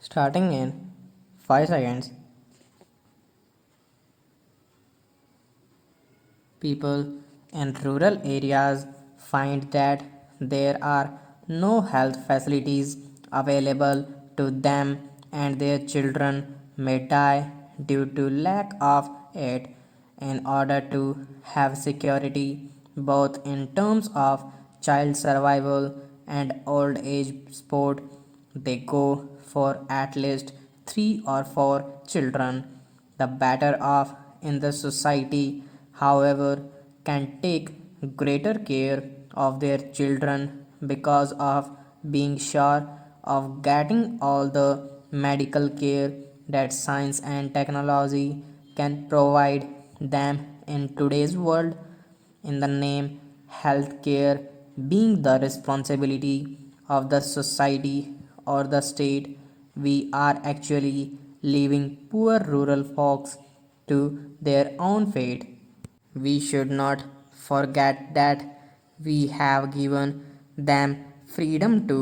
Starting in 5 seconds. People in rural areas find that there are no health facilities available to them and their children may die due to lack of it. In order to have security both in terms of child survival and old age support, they go for at least 3 or 4 children. The better off in the society, however, can take greater care of their children because of being sure of getting all the medical care that science and technology can provide them in today's world. In the name healthcare being the responsibility of the society or the state, we are actually leaving poor rural folks to their own fate. We should not forget that we have given them freedom to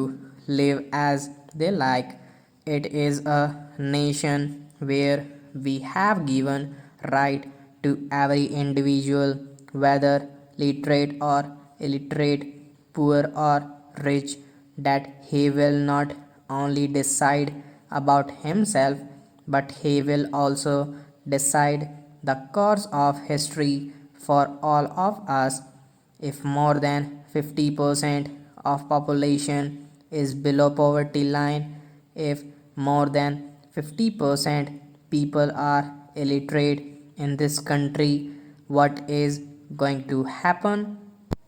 live as they like. It is a nation where we have given right to every individual, whether literate or illiterate, poor or rich, that he will not only decide about himself but he will also decide the course of history for all of us. If more than 50% of population is below poverty line, if more than 50% people are illiterate in this country, what is going to happen?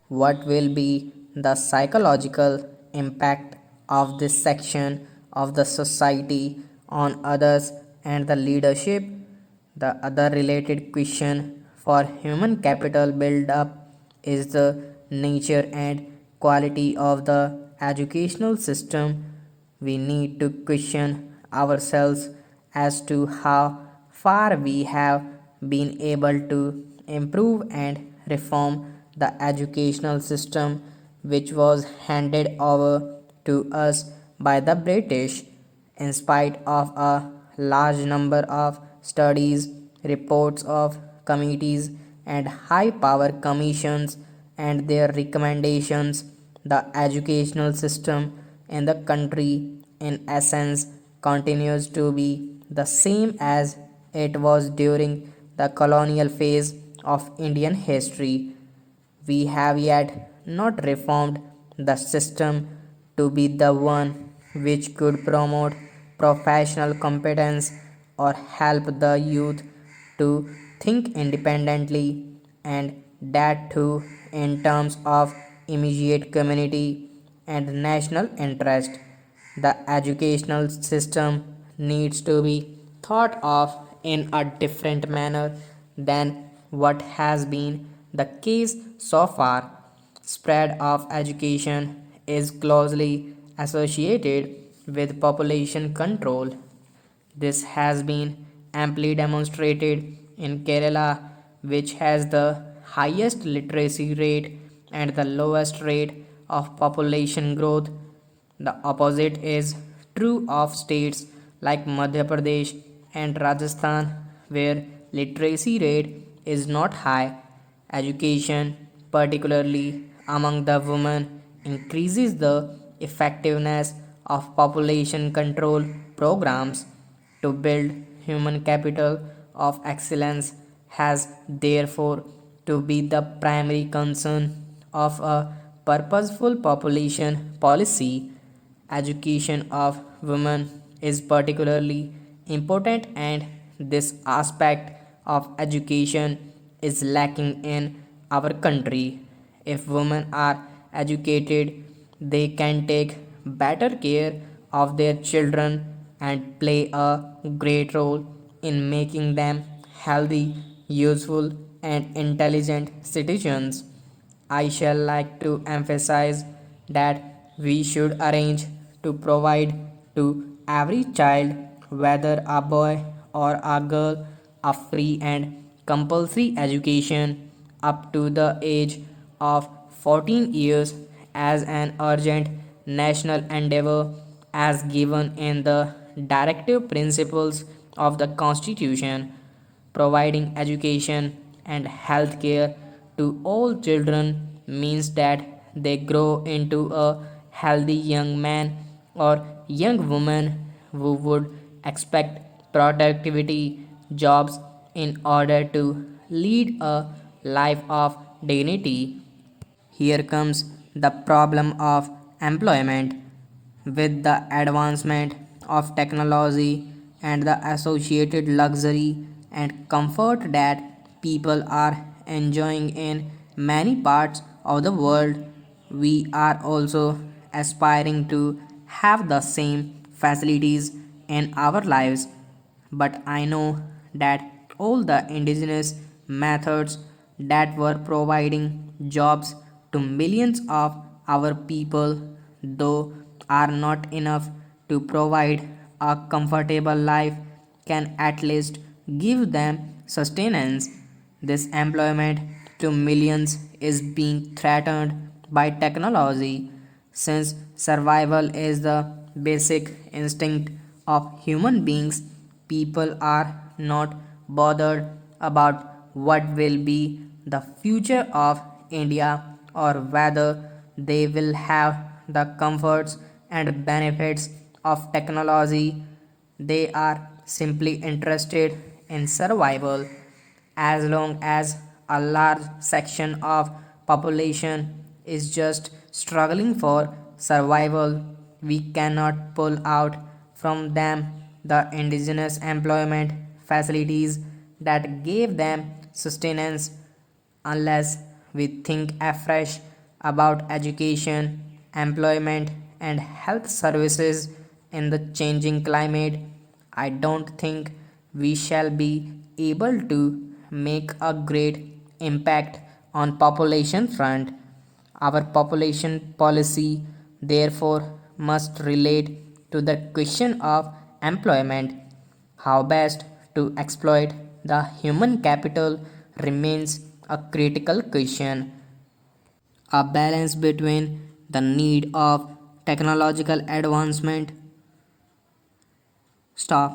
What will be the psychological impact of this section of the society on others and the leadership? The other related question for human capital build up is the nature and quality of the educational system. We need to question ourselves as to how far we have been able to improve and reform the educational system which was handed over to us by the British. In spite of a large number of studies, reports of committees, and high power commissions and their recommendations, the educational system in the country, in essence, continues to be the same as it was during the colonial phase of Indian history. We have yet not reformed the system to be the one which could promote professional competence or help the youth to think independently, and that too in terms of immediate community and national interest. The educational system needs to be thought of in a different manner than what has been the case so far. Spread of education is closely associated with population control. This has been amply demonstrated in Kerala, which has the highest literacy rate and the lowest rate of population growth. The opposite is true of states like Madhya Pradesh and Rajasthan, where literacy rate is not high. Education, particularly among the women, increases the effectiveness of population control programs. To build human capital of excellence has therefore to be the primary concern of a purposeful population policy. Education of women is particularly important, and this aspect of education is lacking in our country. If women are educated, they can take better care of their children and play a great role in making them healthy, useful, and intelligent citizens. I shall like to emphasize that we should arrange to provide to every child, whether a boy or a girl, a free and compulsory education up to the age of 14 years as an urgent national endeavor as given in the directive principles of the Constitution, providing education and health care to all children means that they grow into a healthy young man or young woman who would expect productivity jobs in order to lead a life of dignity. Here comes the problem of employment. With the advancement of technology and the associated luxury and comfort that people are enjoying in many parts of the world, we are also aspiring to have the same facilities in our lives. But I know that all the indigenous methods that were providing jobs to millions of our people, though are not enough to provide a comfortable life, can at least give them sustenance. This employment to millions is being threatened by technology, since survival is the basic instinct of human beings. People are not bothered about what will be the future of India or whether they will have the comforts and benefits of technology. They are simply interested in survival. As long as a large section of population is just struggling for survival, we cannot pull out from them the indigenous employment facilities that gave them sustenance. Unless we think afresh about education, employment, and health services in the changing climate, I don't think we shall be able to make a great impact on population front. Our population policy therefore must relate to the question of employment. How best to exploit the human capital remains a critical question. A balance between the need of technological advancement, staff